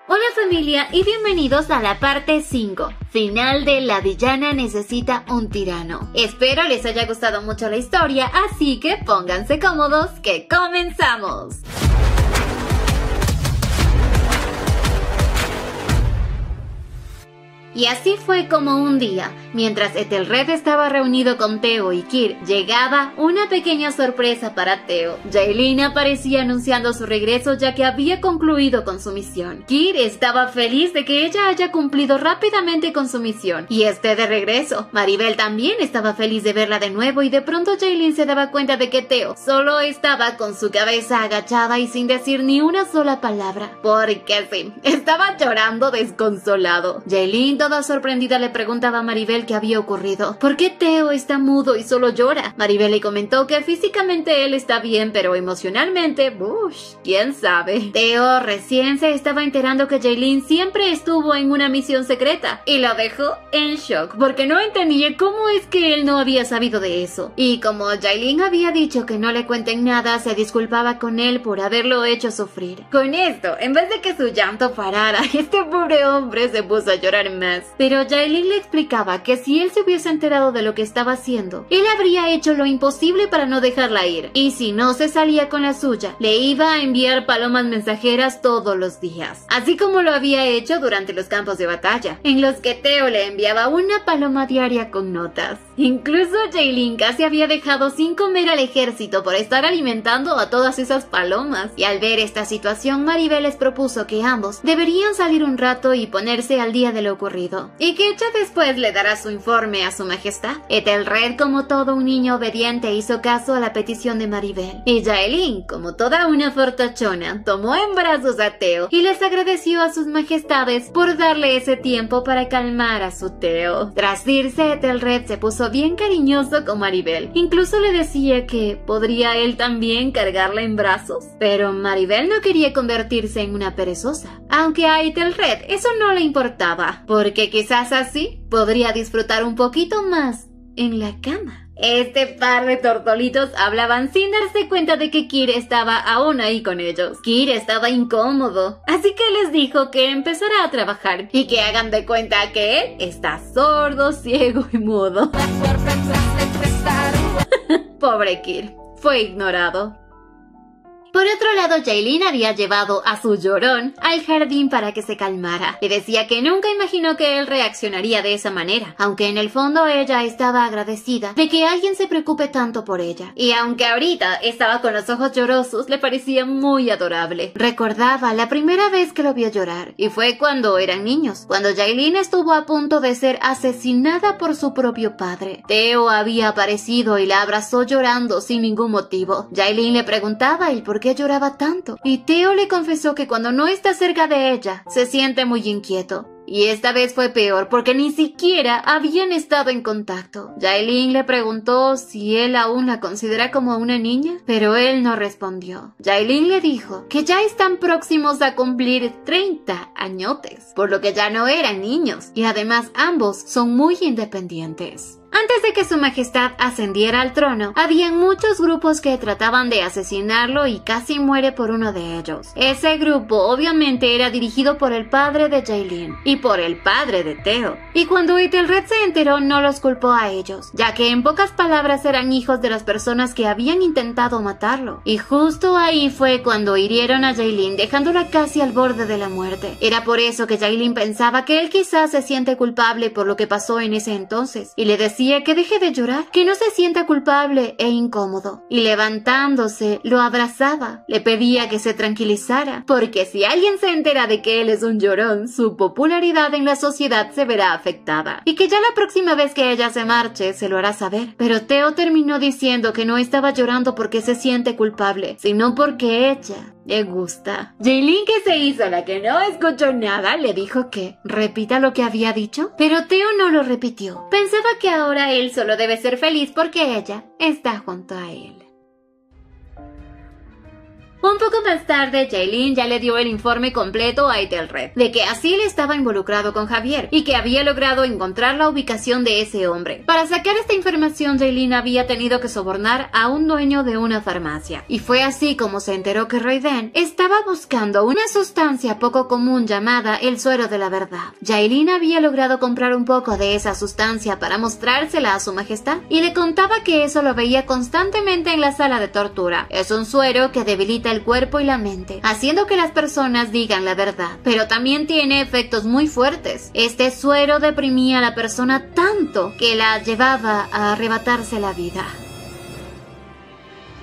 Hola familia y bienvenidos a la parte 5, final de La villana necesita un tirano. Espero les haya gustado mucho la historia, así que pónganse cómodos que comenzamos. Y así fue como un día, mientras Ethelred estaba reunido con Theo y Kyr, llegaba una pequeña sorpresa para Theo. Jaelin aparecía anunciando su regreso ya que había concluido con su misión. Kyr estaba feliz de que ella haya cumplido rápidamente con su misión y esté de regreso. Maribel también estaba feliz de verla de nuevo y de pronto Jaelin se daba cuenta de que Theo solo estaba con su cabeza agachada y sin decir ni una sola palabra. Porque sí, estaba llorando desconsolado. Jaelin, toda sorprendida, le preguntaba a Maribel qué había ocurrido. ¿Por qué Theo está mudo y solo llora? Maribel le comentó que físicamente él está bien, pero emocionalmente, quién sabe. Theo recién se estaba enterando que Jaelin siempre estuvo en una misión secreta y lo dejó en shock porque no entendía cómo es que él no había sabido de eso. Y como Jaelin había dicho que no le cuenten nada, se disculpaba con él por haberlo hecho sufrir. Con esto, en vez de que su llanto parara, este pobre hombre se puso a llorar más. Pero Jaelin le explicaba que si él se hubiese enterado de lo que estaba haciendo, él habría hecho lo imposible para no dejarla ir. Y si no se salía con la suya, le iba a enviar palomas mensajeras todos los días. Así como lo había hecho durante los campos de batalla, en los que Theo le enviaba una paloma diaria con notas. Incluso Jaelin casi había dejado sin comer al ejército por estar alimentando a todas esas palomas. Y al ver esta situación, Maribel les propuso que ambos deberían salir un rato y ponerse al día de lo ocurrido, y que ella después le dará su informe a su majestad. Ethelred, como todo un niño obediente, hizo caso a la petición de Maribel, y Jaelin, como toda una fortachona, tomó en brazos a Theo y les agradeció a sus majestades por darle ese tiempo para calmar a su Theo. Tras irse, Ethelred se puso bien cariñoso con Maribel, incluso le decía que podría él también cargarla en brazos, pero Maribel no quería convertirse en una perezosa, aunque a Ethelred eso no le importaba, porque quizás así podría disfrutar un poquito más en la cama. Este par de tortolitos hablaban sin darse cuenta de que Kyr estaba aún ahí con ellos. Kyr estaba incómodo, así que les dijo que empezara a trabajar y que hagan de cuenta que él está sordo, ciego y mudo. Pobre Kyr, fue ignorado. Por otro lado, Jaelin había llevado a su llorón al jardín para que se calmara. Le decía que nunca imaginó que él reaccionaría de esa manera, aunque en el fondo ella estaba agradecida de que alguien se preocupe tanto por ella. Y aunque ahorita estaba con los ojos llorosos, le parecía muy adorable. Recordaba la primera vez que lo vio llorar, y fue cuando eran niños, cuando Jaelin estuvo a punto de ser asesinada por su propio padre. Theo había aparecido y la abrazó llorando sin ningún motivo. Jaelin le preguntaba el por qué lloraba tanto, y Theo le confesó que cuando no está cerca de ella, se siente muy inquieto. Y esta vez fue peor porque ni siquiera habían estado en contacto. Jaelin le preguntó si él aún la considera como una niña, pero él no respondió. Jaelin le dijo que ya están próximos a cumplir 30 añotes, por lo que ya no eran niños, y además ambos son muy independientes. Antes de que su majestad ascendiera al trono, habían muchos grupos que trataban de asesinarlo y casi muere por uno de ellos. Ese grupo obviamente era dirigido por el padre de Jaelin y por el padre de Theo. Y cuando Ethelred se enteró, no los culpó a ellos, ya que en pocas palabras eran hijos de las personas que habían intentado matarlo. Y justo ahí fue cuando hirieron a Jaelin, dejándola casi al borde de la muerte. Era por eso que Jaelin pensaba que él quizás se siente culpable por lo que pasó en ese entonces, y le decía que deje de llorar, que no se sienta culpable e incómodo. Y levantándose, lo abrazaba. Le pedía que se tranquilizara, porque si alguien se entera de que él es un llorón, su popularidad en la sociedad se verá afectada. Y que ya la próxima vez que ella se marche, se lo hará saber. Pero Theo terminó diciendo que no estaba llorando porque se siente culpable, sino porque ella le gusta. Jaelin, que se hizo la que no escuchó nada, le dijo que repita lo que había dicho, pero Theo no lo repitió. Pensaba que ahora él solo debe ser feliz porque ella está junto a él. Un poco más tarde, Jaylin ya le dio el informe completo a Ethelred de que Asil estaba involucrado con Javier y que había logrado encontrar la ubicación de ese hombre. Para sacar esta información, Jaylin había tenido que sobornar a un dueño de una farmacia. Y fue así como se enteró que Raiden estaba buscando una sustancia poco común llamada el suero de la verdad. Jaylin había logrado comprar un poco de esa sustancia para mostrársela a su majestad y le contaba que eso lo veía constantemente en la sala de tortura. Es un suero que debilita el cuerpo y la mente, haciendo que las personas digan la verdad, pero también tiene efectos muy fuertes. Este suero deprimía a la persona tanto que la llevaba a arrebatarse la vida.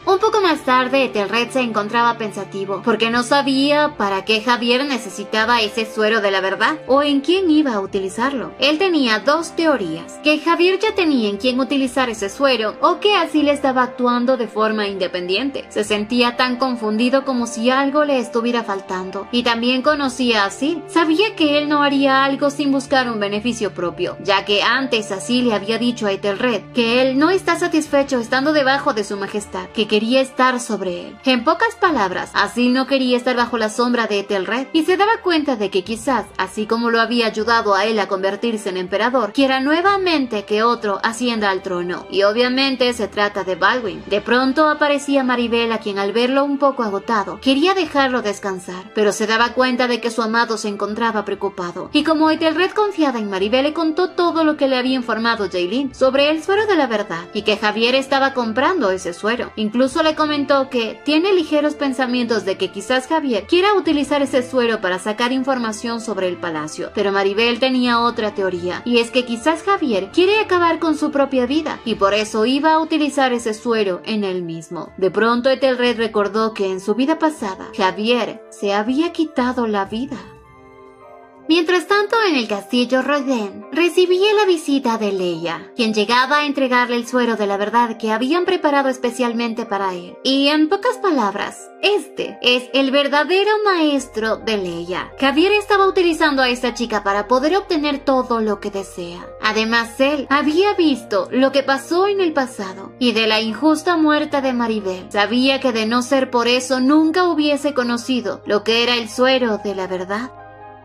Un poco más tarde, Ethelred se encontraba pensativo, porque no sabía para qué Javier necesitaba ese suero de la verdad, o en quién iba a utilizarlo. Él tenía dos teorías: que Javier ya tenía en quién utilizar ese suero, o que Asil estaba actuando de forma independiente. Se sentía tan confundido como si algo le estuviera faltando, y también conocía a Asil. Sabía que él no haría algo sin buscar un beneficio propio, ya que antes Asil le había dicho a Ethelred que él no está satisfecho estando debajo de su majestad, que quería estar sobre él. En pocas palabras, Asil no quería estar bajo la sombra de Ethelred y se daba cuenta de que quizás, así como lo había ayudado a él a convertirse en emperador, quiera nuevamente que otro ascienda al trono. Y obviamente se trata de Baldwin. De pronto aparecía Maribel, a quien al verlo un poco agotado, quería dejarlo descansar, pero se daba cuenta de que su amado se encontraba preocupado. Y como Ethelred confiaba en Maribel, le contó todo lo que le había informado Jaylin sobre el suero de la verdad y que Javier estaba comprando ese suero. Incluso le comentó que tiene ligeros pensamientos de que quizás Javier quiera utilizar ese suero para sacar información sobre el palacio. Pero Maribel tenía otra teoría, y es que quizás Javier quiere acabar con su propia vida y por eso iba a utilizar ese suero en él mismo. De pronto Ethelred recordó que en su vida pasada Javier se había quitado la vida. Mientras tanto, en el castillo, Raiden recibía la visita de Leia, quien llegaba a entregarle el suero de la verdad que habían preparado especialmente para él. Y en pocas palabras, este es el verdadero maestro de Leia. Javier estaba utilizando a esta chica para poder obtener todo lo que desea. Además, él había visto lo que pasó en el pasado y de la injusta muerte de Maribel. Sabía que de no ser por eso nunca hubiese conocido lo que era el suero de la verdad.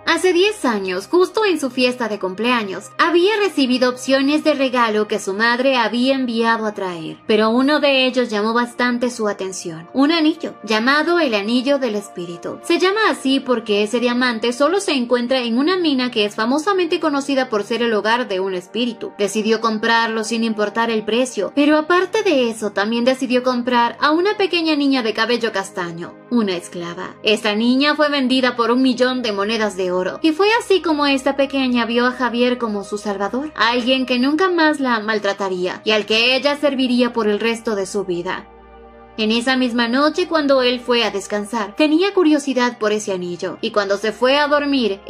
Hace 10 años, justo en su fiesta de cumpleaños, había recibido opciones de regalo que su madre había enviado a traer, pero uno de ellos llamó bastante su atención: un anillo, llamado el Anillo del Espíritu. Se llama así porque ese diamante solo se encuentra en una mina que es famosamente conocida por ser el hogar de un espíritu. Decidió comprarlo sin importar el precio, pero aparte de eso, también decidió comprar a una pequeña niña de cabello castaño, una esclava. Esta niña fue vendida por 1 millón de monedas de oro. Y fue así como esta pequeña vio a Javier como su salvador, alguien que nunca más la maltrataría y al que ella serviría por el resto de su vida. En esa misma noche, cuando él fue a descansar, tenía curiosidad por ese anillo, y cuando se fue a dormir,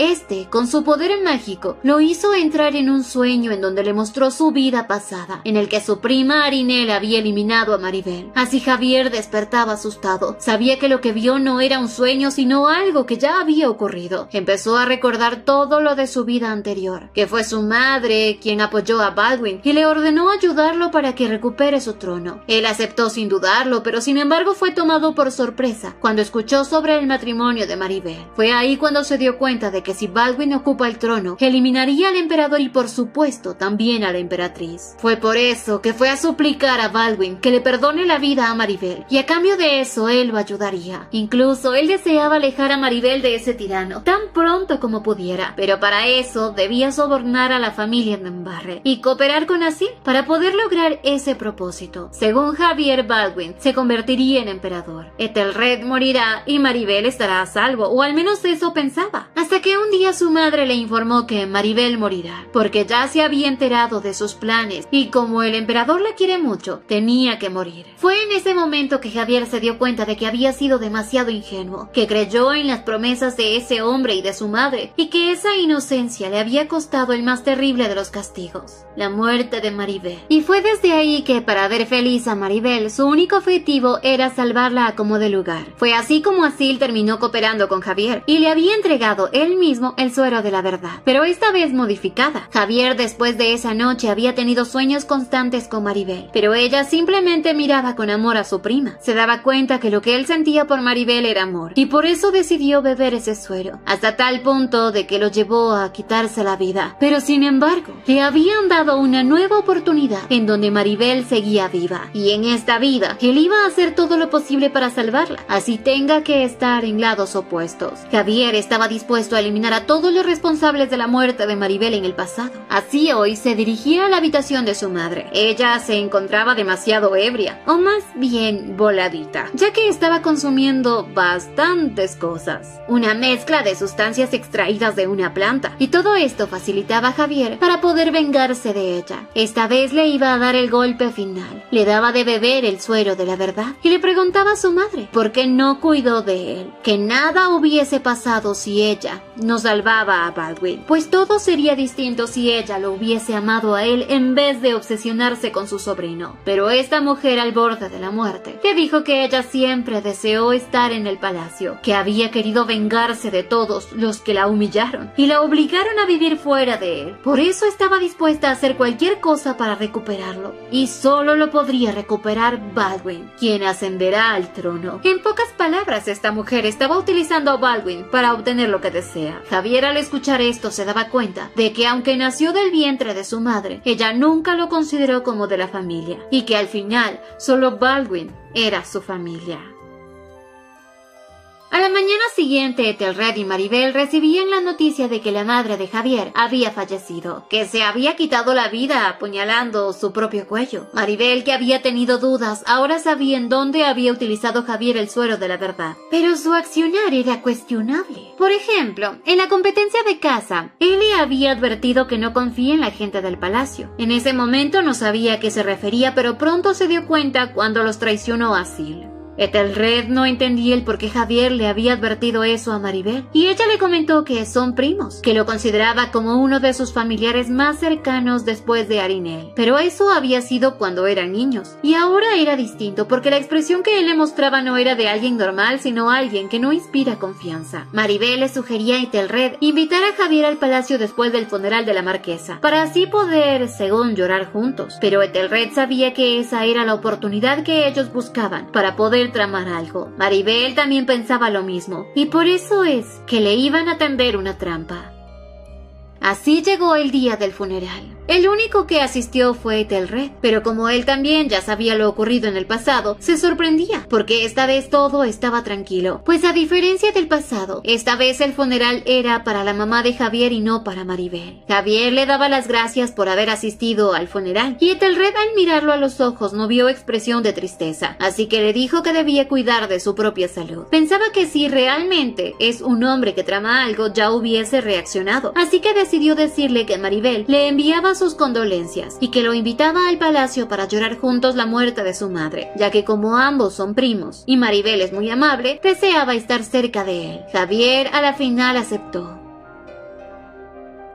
con su poder mágico, lo hizo entrar en un sueño en donde le mostró su vida pasada, en el que su prima Arinel había eliminado a Maribel. Así Javier despertaba asustado. Sabía que lo que vio no era un sueño, sino algo que ya había ocurrido. Empezó a recordar todo lo de su vida anterior, que fue su madre quien apoyó a Baldwin y le ordenó ayudarlo para que recupere su trono. Él aceptó sin dudarlo, pero sin embargo fue tomado por sorpresa cuando escuchó sobre el matrimonio de Maribel. Fue ahí cuando se dio cuenta de que si Baldwin ocupa el trono, eliminaría al emperador y por supuesto también a la emperatriz. Fue por eso que fue a suplicar a Baldwin que le perdone la vida a Maribel, y a cambio de eso él lo ayudaría. Incluso él deseaba alejar a Maribel de ese tirano tan pronto como pudiera, pero para eso debía sobornar a la familia Nambarre y cooperar con Asil para poder lograr ese propósito. Según Javier, Baldwin se convertiría en emperador. Ethelred morirá y Maribel estará a salvo, o al menos eso pensaba. Hasta que un día su madre le informó que Maribel morirá, porque ya se había enterado de sus planes y como el emperador la quiere mucho, tenía que morir. Fue en ese momento que Javier se dio cuenta de que había sido demasiado ingenuo, que creyó en las promesas de ese hombre y de su madre, y que esa inocencia le había costado el más terrible de los castigos, la muerte de Maribel. Y fue desde ahí que, para ver feliz a Maribel, su único objetivo objetivo era salvarla a como de lugar. Fue así como Asil terminó cooperando con Javier y le había entregado él mismo el suero de la verdad, pero esta vez modificada. Javier después de esa noche había tenido sueños constantes con Maribel, pero ella simplemente miraba con amor a su prima. Se daba cuenta que lo que él sentía por Maribel era amor, y por eso decidió beber ese suero, hasta tal punto de que lo llevó a quitarse la vida. Pero sin embargo, le habían dado una nueva oportunidad en donde Maribel seguía viva, y en esta vida él iba a hacer todo lo posible para salvarla, así tenga que estar en lados opuestos. Javier estaba dispuesto a eliminar a todos los responsables de la muerte de Maribel en el pasado. Así hoy se dirigía a la habitación de su madre. Ella se encontraba demasiado ebria, o más bien voladita, ya que estaba consumiendo bastantes cosas, una mezcla de sustancias extraídas de una planta, y todo esto facilitaba a Javier para poder vengarse de ella. Esta vez le iba a dar el golpe final. Le daba de beber el suero de la verdad y le preguntaba a su madre por qué no cuidó de él, que nada hubiese pasado si ella no salvaba a Baldwin, pues todo sería distinto si ella lo hubiese amado a él en vez de obsesionarse con su sobrino. Pero esta mujer al borde de la muerte le dijo que ella siempre deseó estar en el palacio, que había querido vengarse de todos los que la humillaron y la obligaron a vivir fuera de él. Por eso estaba dispuesta a hacer cualquier cosa para recuperarlo, y solo lo podría recuperar Baldwin, quien ascenderá al trono. En pocas palabras, esta mujer estaba utilizando a Baldwin para obtener lo que desea. Javier al escuchar esto se daba cuenta de que aunque nació del vientre de su madre, ella nunca lo consideró como de la familia, y que al final solo Baldwin era su familia. A la mañana siguiente, Ethelred y Maribel recibían la noticia de que la madre de Javier había fallecido, que se había quitado la vida apuñalando su propio cuello. Maribel, que había tenido dudas, ahora sabía en dónde había utilizado Javier el suero de la verdad. Pero su accionar era cuestionable. Por ejemplo, en la competencia de caza, él le había advertido que no confía en la gente del palacio. En ese momento no sabía a qué se refería, pero pronto se dio cuenta cuando los traicionó a Asil. Ethelred no entendía el por qué Javier le había advertido eso a Maribel, y ella le comentó que son primos, que lo consideraba como uno de sus familiares más cercanos después de Arinel. Pero eso había sido cuando eran niños, y ahora era distinto porque la expresión que él le mostraba no era de alguien normal, sino alguien que no inspira confianza. Maribel le sugería a Ethelred invitar a Javier al palacio después del funeral de la marquesa, para así poder, según, llorar juntos. Pero Ethelred sabía que esa era la oportunidad que ellos buscaban para poder tramar algo. Maribel también pensaba lo mismo, y por eso es que le iban a tender una trampa. Así llegó el día del funeral. El único que asistió fue Ethelred, pero como él también ya sabía lo ocurrido en el pasado, se sorprendía, porque esta vez todo estaba tranquilo, pues a diferencia del pasado, esta vez el funeral era para la mamá de Javier y no para Maribel. Javier le daba las gracias por haber asistido al funeral, y Ethelred al mirarlo a los ojos no vio expresión de tristeza, así que le dijo que debía cuidar de su propia salud. Pensaba que si realmente es un hombre que trama algo, ya hubiese reaccionado, así que decidió decirle que Maribel le enviaba sus condolencias y que lo invitaba al palacio para llorar juntos la muerte de su madre, ya que como ambos son primos y Maribel es muy amable, deseaba estar cerca de él. Javier a la final aceptó.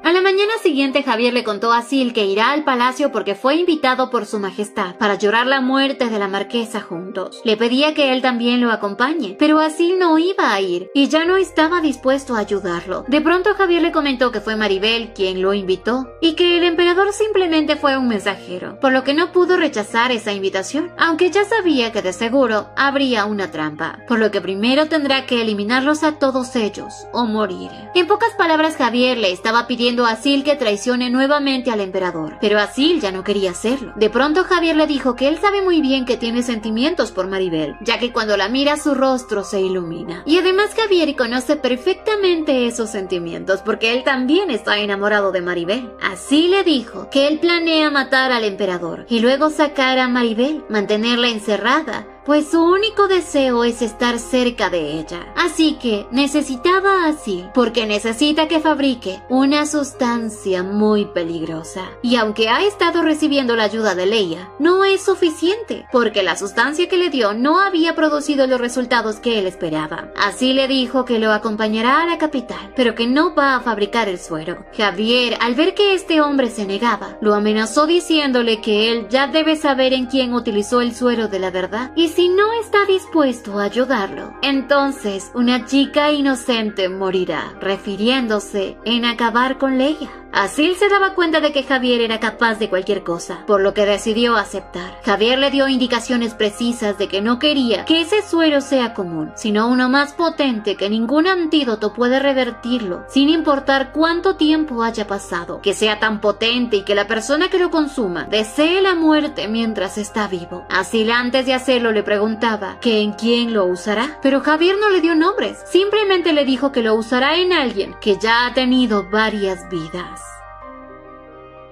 A la mañana siguiente Javier le contó a Asil que irá al palacio porque fue invitado por su majestad para llorar la muerte de la marquesa juntos. Le pedía que él también lo acompañe, pero Asil no iba a ir y ya no estaba dispuesto a ayudarlo. De pronto Javier le comentó que fue Maribel quien lo invitó y que el emperador simplemente fue un mensajero, por lo que no pudo rechazar esa invitación, aunque ya sabía que de seguro habría una trampa, por lo que primero tendrá que eliminarlos a todos ellos o morir. En pocas palabras, Javier le estaba pidiendo a Asil que traicione nuevamente al emperador, pero Asil ya no quería hacerlo. De pronto Javier le dijo que él sabe muy bien que tiene sentimientos por Maribel, ya que cuando la mira su rostro se ilumina. Y además Javier conoce perfectamente esos sentimientos porque él también está enamorado de Maribel. Asil le dijo que él planea matar al emperador y luego sacar a Maribel, mantenerla encerrada, pues su único deseo es estar cerca de ella. Así que necesitaba a Asil, porque necesita que fabrique una sustancia muy peligrosa. Y aunque ha estado recibiendo la ayuda de Leia, no es suficiente, porque la sustancia que le dio no había producido los resultados que él esperaba. Así le dijo que lo acompañará a la capital, pero que no va a fabricar el suero. Javier, al ver que este hombre se negaba, lo amenazó diciéndole que él ya debe saber en quién utilizó el suero de la verdad y si no está dispuesto a ayudarlo, entonces una chica inocente morirá, refiriéndose en acabar con Leia. Asil se daba cuenta de que Javier era capaz de cualquier cosa, por lo que decidió aceptar. Javier le dio indicaciones precisas de que no quería que ese suero sea común, sino uno más potente que ningún antídoto puede revertirlo, sin importar cuánto tiempo haya pasado, que sea tan potente y que la persona que lo consuma desee la muerte mientras está vivo. Asil antes de hacerlo le preguntaba que en quién lo usará, pero Javier no le dio nombres, simplemente le dijo que lo usará en alguien que ya ha tenido varias vidas.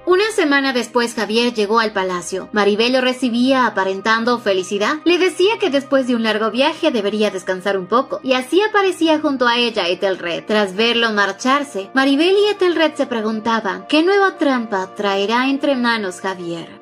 Una semana después Javier llegó al palacio. Maribel lo recibía aparentando felicidad. Le decía que después de un largo viaje debería descansar un poco, y así aparecía junto a ella Ethelred. Tras verlo marcharse, Maribel y Ethelred se preguntaban qué nueva trampa traerá entre manos Javier.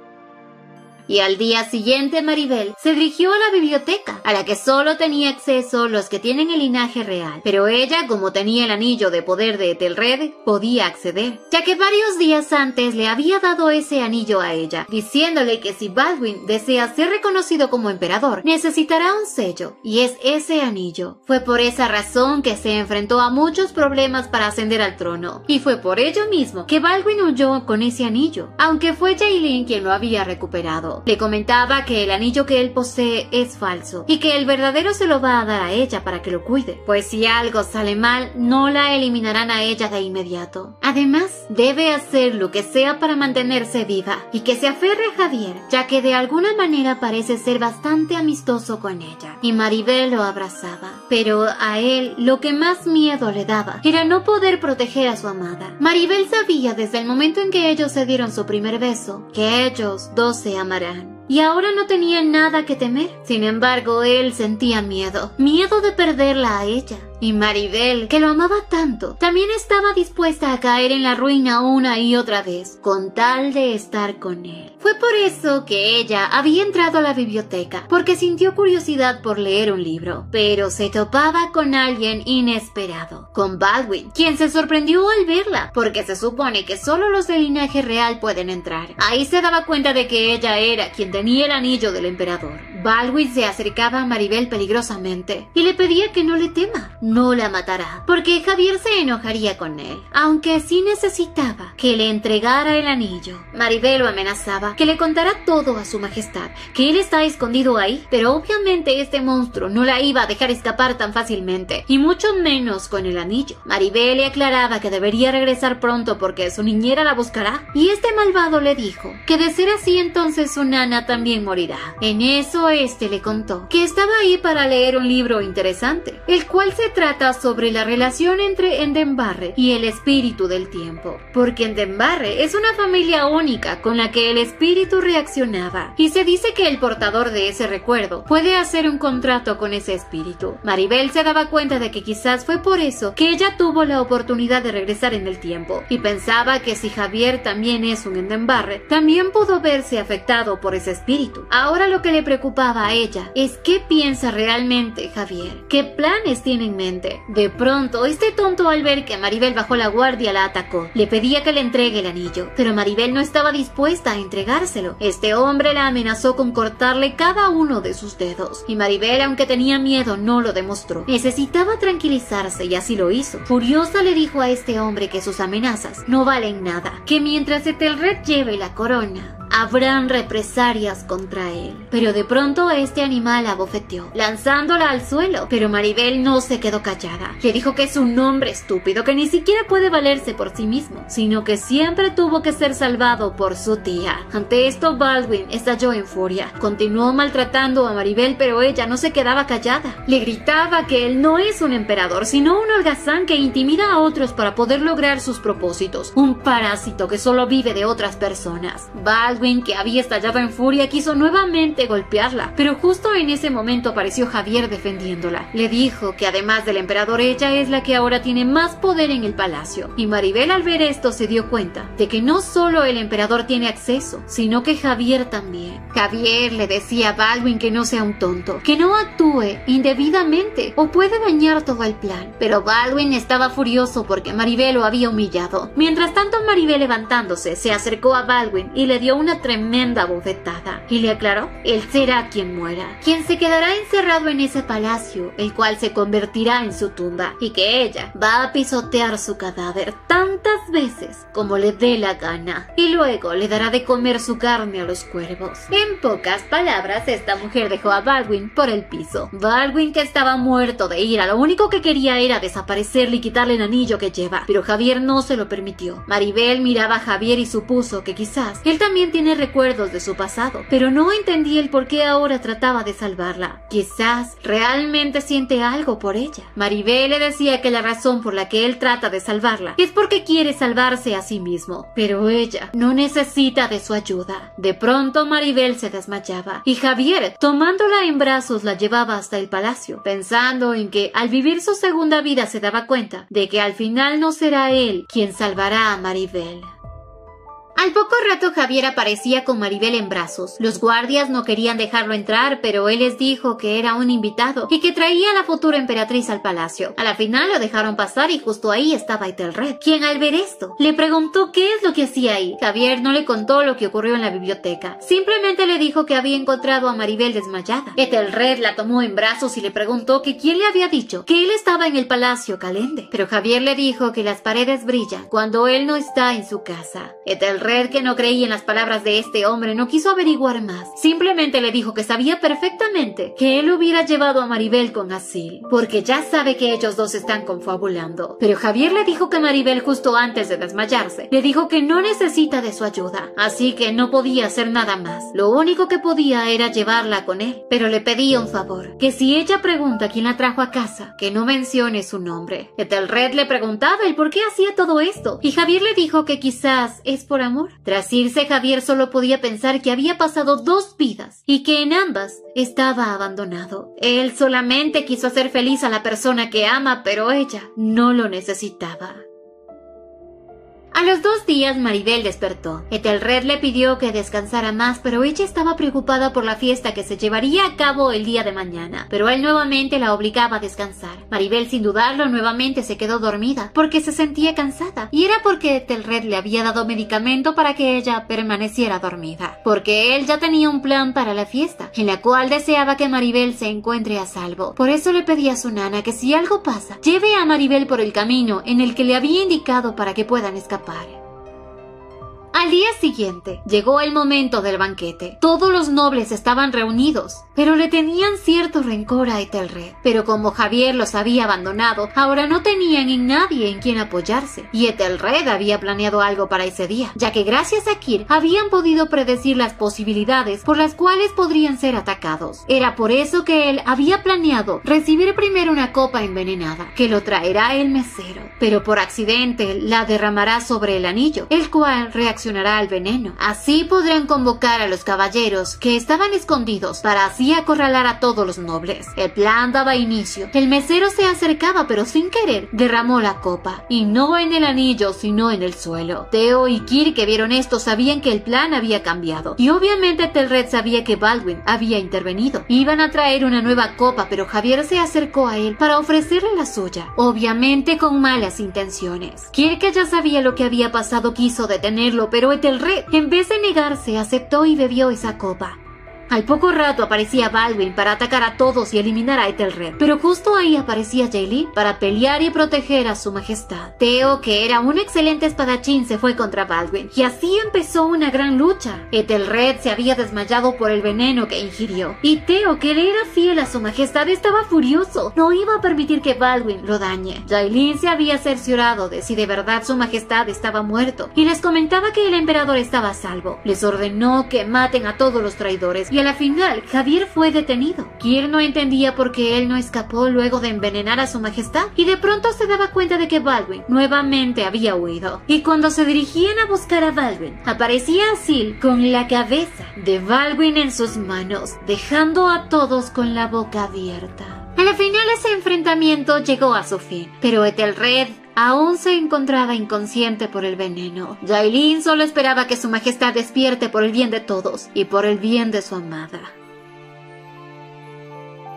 Y al día siguiente Maribel se dirigió a la biblioteca, a la que solo tenía acceso los que tienen el linaje real, pero ella, como tenía el anillo de poder de Ethelred, podía acceder, ya que varios días antes le había dado ese anillo a ella, diciéndole que si Baldwin desea ser reconocido como emperador, necesitará un sello, y es ese anillo. Fue por esa razón que se enfrentó a muchos problemas para ascender al trono, y fue por ello mismo que Baldwin huyó con ese anillo, aunque fue Jaelin quien lo había recuperado. Le comentaba que el anillo que él posee es falso y que el verdadero se lo va a dar a ella para que lo cuide, pues si algo sale mal, no la eliminarán a ella de inmediato. Además, debe hacer lo que sea para mantenerse viva y que se aferre a Javier, ya que de alguna manera parece ser bastante amistoso con ella. Y Maribel lo abrazaba, pero a él lo que más miedo le daba era no poder proteger a su amada. Maribel sabía desde el momento en que ellos se dieron su primer beso que ellos dos se amarán. Y ahora no tenía nada que temer. Sin embargo, él sentía miedo de perderla a ella. Y Maribel, que lo amaba tanto, también estaba dispuesta a caer en la ruina una y otra vez, con tal de estar con él. Fue por eso que ella había entrado a la biblioteca, porque sintió curiosidad por leer un libro, pero se topaba con alguien inesperado, con Baldwin, quien se sorprendió al verla, porque se supone que solo los de linaje real pueden entrar. Ahí se daba cuenta de que ella era quien tenía el anillo del emperador. Baldwin se acercaba a Maribel peligrosamente y le pedía que no le tema. No la matará, porque Javier se enojaría con él, aunque sí necesitaba que le entregara el anillo. Maribel lo amenazaba que le contara todo a su majestad, que él está escondido ahí, pero obviamente este monstruo no la iba a dejar escapar tan fácilmente, y mucho menos con el anillo. Maribel le aclaraba que debería regresar pronto porque su niñera la buscará, y este malvado le dijo que de ser así entonces su nana también morirá. En eso este le contó que estaba ahí para leer un libro interesante, el cual se trata sobre la relación entre Endembarre y el espíritu del tiempo, porque Endembarre es una familia única con la que el espíritu reaccionaba, y se dice que el portador de ese recuerdo puede hacer un contrato con ese espíritu. Maribel se daba cuenta de que quizás fue por eso que ella tuvo la oportunidad de regresar en el tiempo, y pensaba que si Javier también es un Endembarre, también pudo verse afectado por ese espíritu. Ahora lo que le preocupaba a ella es qué piensa realmente Javier, qué planes tiene en mente. De pronto, este tonto, al ver que Maribel bajó la guardia, la atacó. Le pedía que le entregue el anillo, pero Maribel no estaba dispuesta a entregárselo. Este hombre la amenazó con cortarle cada uno de sus dedos, y Maribel, aunque tenía miedo, no lo demostró. Necesitaba tranquilizarse y así lo hizo. Furiosa le dijo a este hombre que sus amenazas no valen nada, que mientras Ethelred lleve la corona, habrán represalias contra él. Pero de pronto este animal la abofeteó, lanzándola al suelo, pero Maribel no se quedó callada. Le dijo que es un hombre estúpido que ni siquiera puede valerse por sí mismo, sino que siempre tuvo que ser salvado por su tía. Ante esto Baldwin estalló en furia. Continuó maltratando a Maribel, pero ella no se quedaba callada. Le gritaba que él no es un emperador, sino un holgazán que intimida a otros para poder lograr sus propósitos. Un parásito que solo vive de otras personas. Baldwin, que había estallado en furia, quiso nuevamente golpearla, pero justo en ese momento apareció Javier defendiéndola. Le dijo que además del emperador, ella es la que ahora tiene más poder en el palacio, y Maribel al ver esto se dio cuenta de que no solo el emperador tiene acceso, sino que Javier también. Javier le decía a Baldwin que no sea un tonto, que no actúe indebidamente o puede dañar todo el plan, pero Baldwin estaba furioso porque Maribel lo había humillado. Mientras tanto, Maribel, levantándose, se acercó a Baldwin y le dio una una tremenda bofetada y le aclaró: él será quien muera, quien se quedará encerrado en ese palacio, el cual se convertirá en su tumba, y que ella va a pisotear su cadáver tantas veces como le dé la gana, y luego le dará de comer su carne a los cuervos. En pocas palabras, esta mujer dejó a Baldwin por el piso. Baldwin, que estaba muerto de ira, lo único que quería era desaparecerle y quitarle el anillo que lleva, pero Javier no se lo permitió. Maribel miraba a Javier y supuso que quizás él también tiene recuerdos de su pasado, pero no entendía el por qué ahora trataba de salvarla. Quizás realmente siente algo por ella. Maribel le decía que la razón por la que él trata de salvarla es porque quiere salvarse a sí mismo, pero ella no necesita de su ayuda. De pronto Maribel se desmayaba y Javier, tomándola en brazos, la llevaba hasta el palacio, pensando en que al vivir su segunda vida se daba cuenta de que al final no será él quien salvará a Maribel. Al poco rato Javier aparecía con Maribel en brazos. Los guardias no querían dejarlo entrar, pero él les dijo que era un invitado y que traía a la futura emperatriz al palacio. A la final lo dejaron pasar y justo ahí estaba Ethelred, quien al ver esto le preguntó qué es lo que hacía ahí. Javier no le contó lo que ocurrió en la biblioteca, simplemente le dijo que había encontrado a Maribel desmayada. Ethelred la tomó en brazos y le preguntó que quién le había dicho que él estaba en el palacio Calende, pero Javier le dijo que las paredes brillan cuando él no está en su casa. Ethelred, que no creía en las palabras de este hombre, no quiso averiguar más. Simplemente le dijo que sabía perfectamente que él hubiera llevado a Maribel con Asil, porque ya sabe que ellos dos están confabulando. Pero Javier le dijo que Maribel, justo antes de desmayarse, le dijo que no necesita de su ayuda, así que no podía hacer nada más. Lo único que podía era llevarla con él, pero le pedía un favor: que si ella pregunta quién la trajo a casa, que no mencione su nombre. Ethelred le preguntaba el por qué hacía todo esto, y Javier le dijo que quizás es por amor. Tras irse, Javier solo podía pensar que había pasado 2 vidas y que en ambas estaba abandonado. Él solamente quiso hacer feliz a la persona que ama, pero ella no lo necesitaba. A los 2 días Maribel despertó. Ethelred le pidió que descansara más, pero ella estaba preocupada por la fiesta que se llevaría a cabo el día de mañana, pero él nuevamente la obligaba a descansar. Maribel, sin dudarlo, nuevamente se quedó dormida porque se sentía cansada, y era porque Ethelred le había dado medicamento para que ella permaneciera dormida, porque él ya tenía un plan para la fiesta, en la cual deseaba que Maribel se encuentre a salvo. Por eso le pedía a su nana que si algo pasa, lleve a Maribel por el camino en el que le había indicado para que puedan escapar. Al día siguiente, llegó el momento del banquete. Todos los nobles estaban reunidos, pero le tenían cierto rencor a Ethelred. Pero como Javier los había abandonado, ahora no tenían en nadie en quien apoyarse. Y Ethelred había planeado algo para ese día, ya que gracias a Kir habían podido predecir las posibilidades por las cuales podrían ser atacados. Era por eso que él había planeado recibir primero una copa envenenada, que lo traerá el mesero, pero por accidente la derramará sobre el anillo, el cual reaccionará al veneno. Así podrán convocar a los caballeros que estaban escondidos para así acorralar a todos los nobles. El plan daba inicio. El mesero se acercaba, pero sin querer derramó la copa, y no en el anillo sino en el suelo. Theo y Kir, que vieron esto, sabían que el plan había cambiado, y obviamente Ethelred sabía que Baldwin había intervenido. Iban a traer una nueva copa, pero Javier se acercó a él para ofrecerle la suya, obviamente con malas intenciones. Kir, que ya sabía lo que había pasado, quiso detenerlo, pero Ethelred, en vez de negarse, aceptó y bebió esa copa. Al poco rato aparecía Baldwin para atacar a todos y eliminar a Ethelred, pero justo ahí aparecía Jaelin para pelear y proteger a su majestad. Theo, que era un excelente espadachín, se fue contra Baldwin, y así empezó una gran lucha. Ethelred se había desmayado por el veneno que ingirió, y Theo, que le era fiel a su majestad, estaba furioso. No iba a permitir que Baldwin lo dañe. Jaelin se había cerciorado de si de verdad su majestad estaba muerto, y les comentaba que el emperador estaba a salvo. Les ordenó que maten a todos los traidores, y a la final Javier fue detenido. Kir no entendía por qué él no escapó luego de envenenar a su majestad, y de pronto se daba cuenta de que Baldwin nuevamente había huido. Y cuando se dirigían a buscar a Baldwin, aparecía Asil con la cabeza de Baldwin en sus manos, dejando a todos con la boca abierta. A la final ese enfrentamiento llegó a su fin, pero Ethelred aún se encontraba inconsciente por el veneno. Jaelin solo esperaba que su majestad despierte por el bien de todos y por el bien de su amada.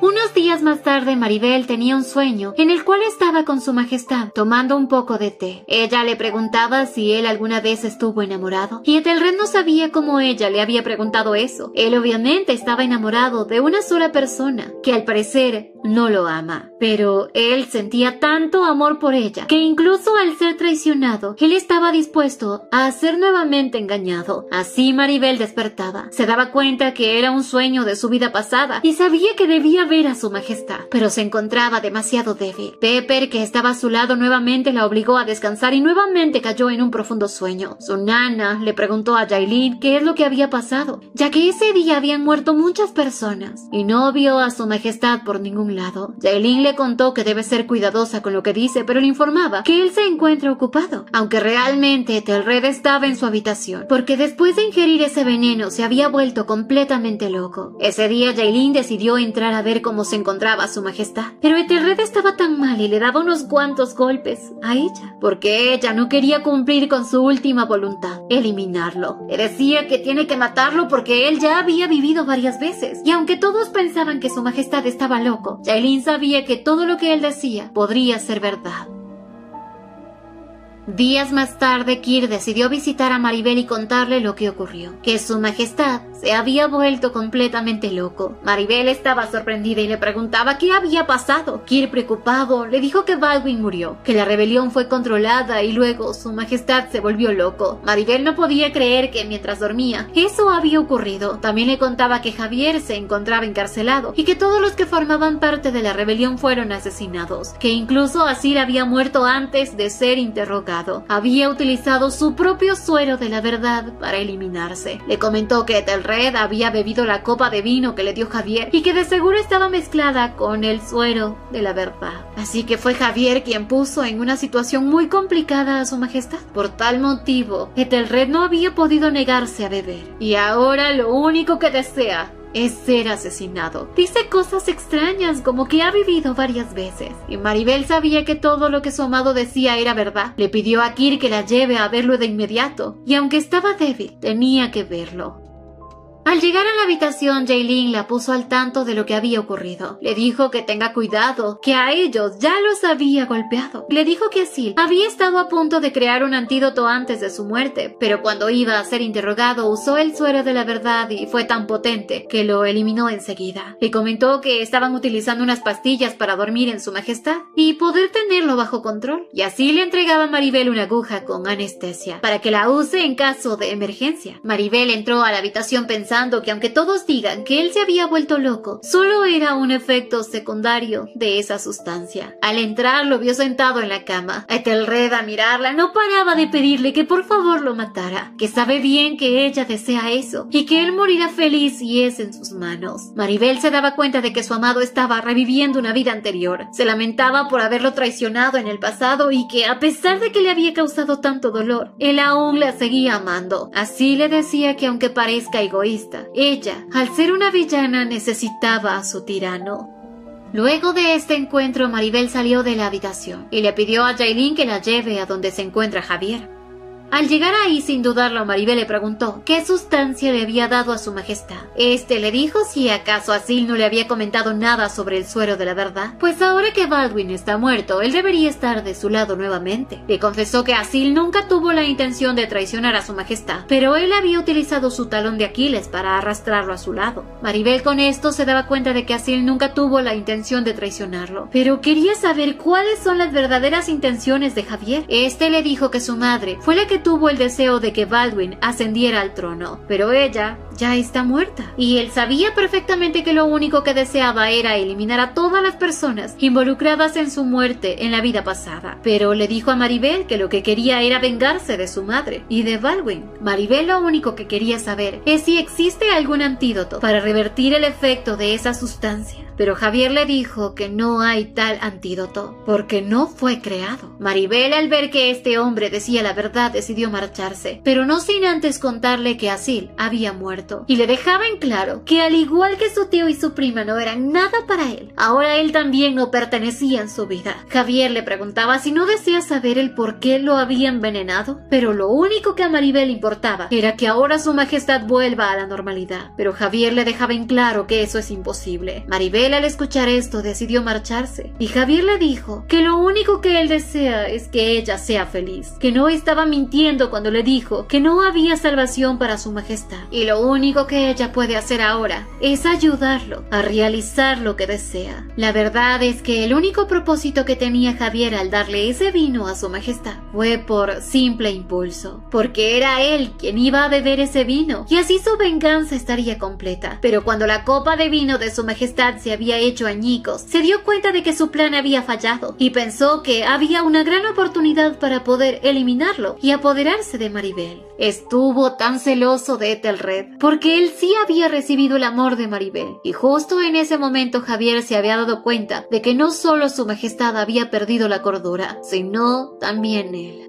Unos días más tarde, Maribel tenía un sueño en el cual estaba con su majestad tomando un poco de té. Ella le preguntaba si él alguna vez estuvo enamorado y Ethelred no sabía cómo ella le había preguntado eso. Él obviamente estaba enamorado de una sola persona, que al parecer no lo ama, pero él sentía tanto amor por ella que incluso al ser traicionado, él estaba dispuesto a ser nuevamente engañado. Así Maribel despertaba, se daba cuenta que era un sueño de su vida pasada y sabía que debía ver a su majestad, pero se encontraba demasiado débil. Pepper, que estaba a su lado, nuevamente la obligó a descansar y nuevamente cayó en un profundo sueño. Su nana le preguntó a Yailin qué es lo que había pasado, ya que ese día habían muerto muchas personas y no vio a su majestad por ningún lado. Yailin le contó que debe ser cuidadosa con lo que dice, pero le informaba que él se encuentra ocupado, aunque realmente Ethelred estaba en su habitación, porque después de ingerir ese veneno se había vuelto completamente loco. Ese día Yailin decidió entrar a ver cómo se encontraba su majestad, pero Ethelred estaba tan mal y le daba unos cuantos golpes a ella, porque ella no quería cumplir con su última voluntad, eliminarlo. Le decía que tiene que matarlo porque él ya había vivido varias veces, y aunque todos pensaban que su majestad estaba loco, Yailin sabía que todo lo que él decía podría ser verdad. Días más tarde, Kir decidió visitar a Maribel y contarle lo que ocurrió, que su majestad se había vuelto completamente loco. Maribel estaba sorprendida y le preguntaba qué había pasado. Kir, preocupado, le dijo que Baldwin murió, que la rebelión fue controlada y luego su majestad se volvió loco. Maribel no podía creer que mientras dormía eso había ocurrido. También le contaba que Javier se encontraba encarcelado y que todos los que formaban parte de la rebelión fueron asesinados, que incluso Asil había muerto antes de ser interrogado. Había utilizado su propio suero de la verdad para eliminarse. Le comentó que Ethelred había bebido la copa de vino que le dio Javier y que de seguro estaba mezclada con el suero de la verdad. Así que fue Javier quien puso en una situación muy complicada a su majestad. Por tal motivo, Ethelred no había podido negarse a beber. Y ahora lo único que desea es ser asesinado. Dice cosas extrañas como que ha vivido varias veces. Y Maribel sabía que todo lo que su amado decía era verdad. Le pidió a Kir que la lleve a verlo de inmediato. Y aunque estaba débil, tenía que verlo. Al llegar a la habitación, Yailin la puso al tanto de lo que había ocurrido. Le dijo que tenga cuidado, que a ellos ya los había golpeado. Le dijo que Asil había estado a punto de crear un antídoto antes de su muerte, pero cuando iba a ser interrogado usó el suero de la verdad y fue tan potente que lo eliminó enseguida. Le comentó que estaban utilizando unas pastillas para dormir en su majestad y poder tenerlo bajo control. Y así le entregaba a Maribel una aguja con anestesia para que la use en caso de emergencia. Maribel entró a la habitación pensando que aunque todos digan que él se había vuelto loco, solo era un efecto secundario de esa sustancia. Al entrar lo vio sentado en la cama. Ethelred, a mirarla, no paraba de pedirle que por favor lo matara, que sabe bien que ella desea eso y que él morirá feliz si es en sus manos. Maribel se daba cuenta de que su amado estaba reviviendo una vida anterior. Se lamentaba por haberlo traicionado en el pasado y que a pesar de que le había causado tanto dolor, él aún la seguía amando. Así le decía que aunque parezca egoísta, ella, al ser una villana, necesitaba a su tirano. Luego de este encuentro, Maribel salió de la habitación y le pidió a Yailin que la lleve a donde se encuentra Javier. Al llegar ahí, sin dudarlo, Maribel le preguntó qué sustancia le había dado a su majestad. Este le dijo si acaso Asil no le había comentado nada sobre el suero de la verdad, pues ahora que Baldwin está muerto, él debería estar de su lado nuevamente. Le confesó que Asil nunca tuvo la intención de traicionar a su majestad, pero él había utilizado su talón de Aquiles para arrastrarlo a su lado. Maribel con esto se daba cuenta de que Asil nunca tuvo la intención de traicionarlo, pero quería saber cuáles son las verdaderas intenciones de Javier. Este le dijo que su madre fue la que tuvo el deseo de que Baldwin ascendiera al trono, pero ella ya está muerta, y él sabía perfectamente que lo único que deseaba era eliminar a todas las personas involucradas en su muerte en la vida pasada. Pero le dijo a Maribel que lo que quería era vengarse de su madre y de Baldwin. Maribel lo único que quería saber es si existe algún antídoto para revertir el efecto de esa sustancia. Pero Javier le dijo que no hay tal antídoto, porque no fue creado. Maribel, al ver que este hombre decía la verdad, decidió marcharse, pero no sin antes contarle que Asil había muerto, y le dejaba en claro que al igual que su tío y su prima no eran nada para él, ahora él también no pertenecía en su vida. Javier le preguntaba si no desea saber el por qué lo había envenenado, pero lo único que a Maribel le importaba era que ahora su majestad vuelva a la normalidad, pero Javier le dejaba en claro que eso es imposible. Maribel Maribel, al escuchar esto, decidió marcharse, y Javier le dijo que lo único que él desea es que ella sea feliz, que no estaba mintiendo cuando le dijo que no había salvación para su majestad, y lo único que ella puede hacer ahora es ayudarlo a realizar lo que desea. La verdad es que el único propósito que tenía Javier al darle ese vino a su majestad fue por simple impulso, porque era él quien iba a beber ese vino, y así su venganza estaría completa. Pero cuando la copa de vino de su majestad se había hecho añicos, se dio cuenta de que su plan había fallado, y pensó que había una gran oportunidad para poder eliminarlo y apoderarse de Maribel. Estuvo tan celoso de Ethelred, porque él sí había recibido el amor de Maribel, y justo en ese momento Javier se había dado cuenta de que no solo su majestad había perdido la cordura, sino también él.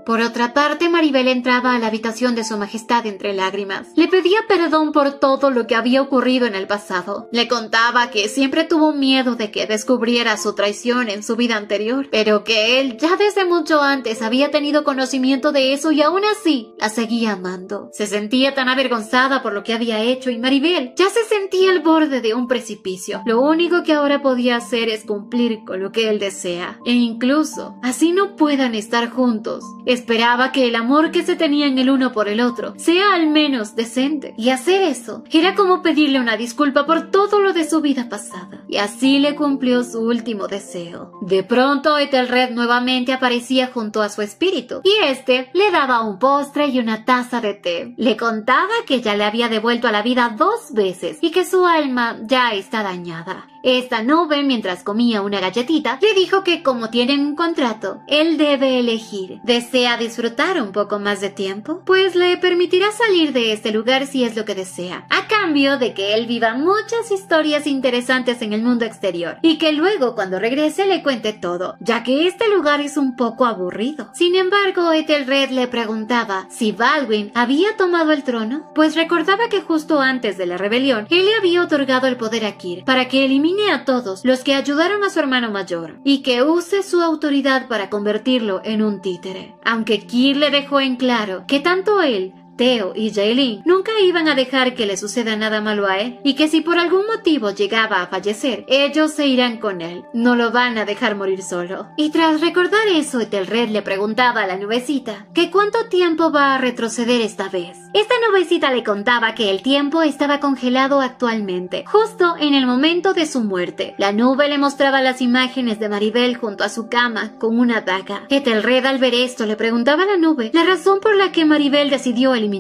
Por otra parte, Maribel entraba a la habitación de su majestad entre lágrimas. Le pedía perdón por todo lo que había ocurrido en el pasado. Le contaba que siempre tuvo miedo de que descubriera su traición en su vida anterior, pero que él ya desde mucho antes había tenido conocimiento de eso y aún así la seguía amando. Se sentía tan avergonzada por lo que había hecho y Maribel ya se sentía al borde de un precipicio. Lo único que ahora podía hacer es cumplir con lo que él desea. E incluso, así no puedan estar juntos, esperaba que el amor que se tenían el uno por el otro sea al menos decente, y hacer eso era como pedirle una disculpa por todo lo de su vida pasada, y así le cumplió su último deseo. De pronto Ethelred nuevamente aparecía junto a su espíritu, y este le daba un postre y una taza de té. Le contaba que ya le había devuelto a la vida 2 veces y que su alma ya está dañada. Esta nube, mientras comía una galletita, le dijo que como tienen un contrato, él debe elegir. ¿Desea disfrutar un poco más de tiempo? Pues le permitirá salir de este lugar si es lo que desea, a cambio de que él viva muchas historias interesantes en el mundo exterior, y que luego cuando regrese le cuente todo, ya que este lugar es un poco aburrido. Sin embargo, Ethelred le preguntaba si Baldwin había tomado el trono, pues recordaba que justo antes de la rebelión, él le había otorgado el poder a Kir para que elimine a todos los que ayudaron a su hermano mayor y que use su autoridad para convertirlo en un títere. Aunque Kir le dejó en claro que tanto él, Theo y Jaylin nunca iban a dejar que le suceda nada malo a él, y que si por algún motivo llegaba a fallecer, ellos se irán con él, no lo van a dejar morir solo. Y tras recordar eso, Ethelred le preguntaba a la nubecita que cuánto tiempo va a retroceder esta vez. Esta nubecita le contaba que el tiempo estaba congelado actualmente, justo en el momento de su muerte. La nube le mostraba las imágenes de Maribel junto a su cama con una daga. Ethelred, al ver esto, le preguntaba a la nube la razón por la que Maribel decidió eliminarlo.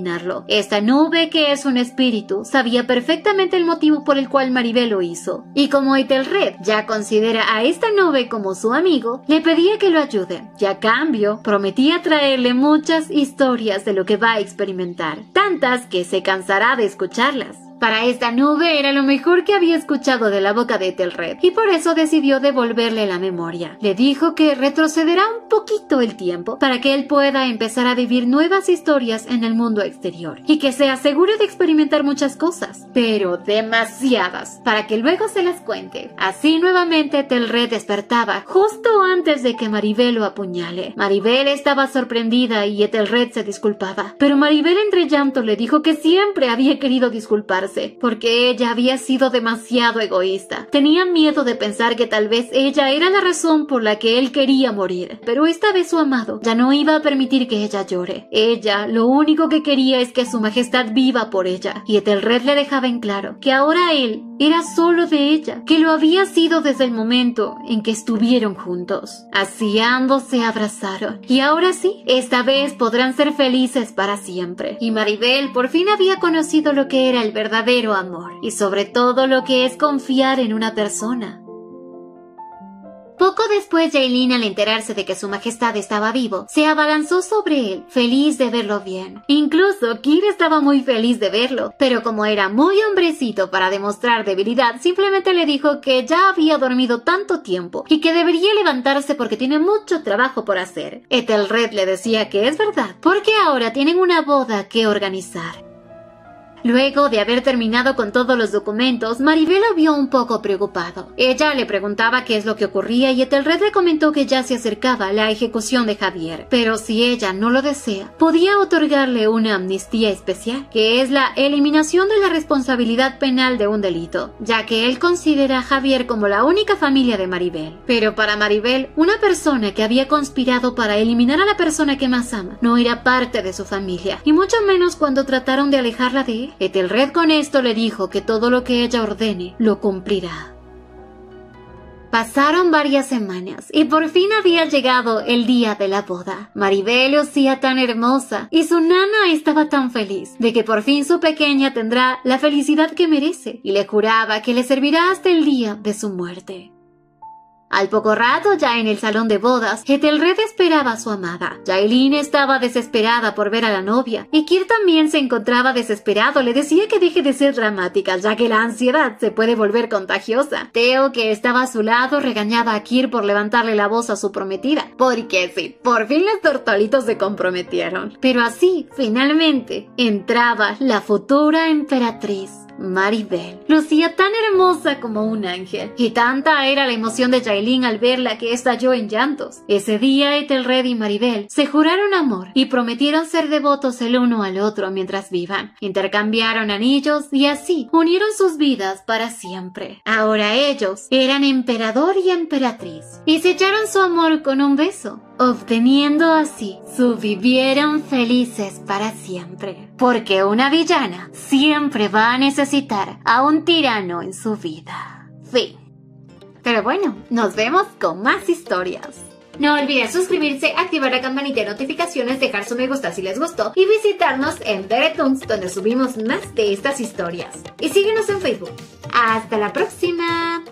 Esta nube, que es un espíritu, sabía perfectamente el motivo por el cual Maribel lo hizo, y como Ethelred ya considera a esta nube como su amigo, le pedía que lo ayude, y a cambio prometía traerle muchas historias de lo que va a experimentar, tantas que se cansará de escucharlas. Para esta nube era lo mejor que había escuchado de la boca de Ethelred, y por eso decidió devolverle la memoria. Le dijo que retrocederá un poquito el tiempo para que él pueda empezar a vivir nuevas historias en el mundo exterior, y que se asegure de experimentar muchas cosas, pero demasiadas, para que luego se las cuente. Así nuevamente Ethelred despertaba justo antes de que Maribel lo apuñale. Maribel estaba sorprendida y Ethelred se disculpaba, pero Maribel entre llanto le dijo que siempre había querido disculparse, porque ella había sido demasiado egoísta. Tenía miedo de pensar que tal vez ella era la razón por la que él quería morir, pero esta vez su amado ya no iba a permitir que ella llore. Ella lo único que quería es que su majestad viva por ella, y Ethelred le dejaba en claro que ahora él era solo de ella, que lo había sido desde el momento en que estuvieron juntos. Así ambos se abrazaron, y ahora sí, esta vez podrán ser felices para siempre. Y Maribel por fin había conocido lo que era el verdadero amor, y sobre todo lo que es confiar en una persona. Poco después, Jaylin, al enterarse de que su majestad estaba vivo, se abalanzó sobre él, feliz de verlo bien. Incluso Kir estaba muy feliz de verlo, pero como era muy hombrecito para demostrar debilidad, simplemente le dijo que ya había dormido tanto tiempo y que debería levantarse porque tiene mucho trabajo por hacer. Ethelred le decía que es verdad, porque ahora tienen una boda que organizar. Luego de haber terminado con todos los documentos, Maribel lo vio un poco preocupado. Ella le preguntaba qué es lo que ocurría y Ethelred le comentó que ya se acercaba la ejecución de Javier, pero si ella no lo desea, podía otorgarle una amnistía especial, que es la eliminación de la responsabilidad penal de un delito, ya que él considera a Javier como la única familia de Maribel. Pero para Maribel, una persona que había conspirado para eliminar a la persona que más ama no era parte de su familia, y mucho menos cuando trataron de alejarla de él. Ethelred con esto le dijo que todo lo que ella ordene lo cumplirá. Pasaron varias semanas y por fin había llegado el día de la boda. Maribel lucía tan hermosa y su nana estaba tan feliz de que por fin su pequeña tendrá la felicidad que merece y le juraba que le servirá hasta el día de su muerte. Al poco rato, ya en el salón de bodas, Ethelred esperaba a su amada. Yaelin estaba desesperada por ver a la novia, y Kir también se encontraba desesperado. Le decía que deje de ser dramática, ya que la ansiedad se puede volver contagiosa. Theo, que estaba a su lado, regañaba a Kir por levantarle la voz a su prometida. Porque sí, por fin los tortolitos se comprometieron. Pero así, finalmente, entraba la futura emperatriz. Maribel lucía tan hermosa como un ángel, y tanta era la emoción de Yaelin al verla que estalló en llantos. Ese día Ethelred y Maribel se juraron amor y prometieron ser devotos el uno al otro mientras vivan. Intercambiaron anillos y así unieron sus vidas para siempre. Ahora ellos eran emperador y emperatriz y sellaron su amor con un beso, obteniendo así su vivieron felices para siempre. Porque una villana siempre va a necesitar a un tirano en su vida. Fin. Pero bueno, nos vemos con más historias. No olviden suscribirse, activar la campanita de notificaciones, dejar su me gusta si les gustó y visitarnos en Teretoons, donde subimos más de estas historias. Y síguenos en Facebook. ¡Hasta la próxima!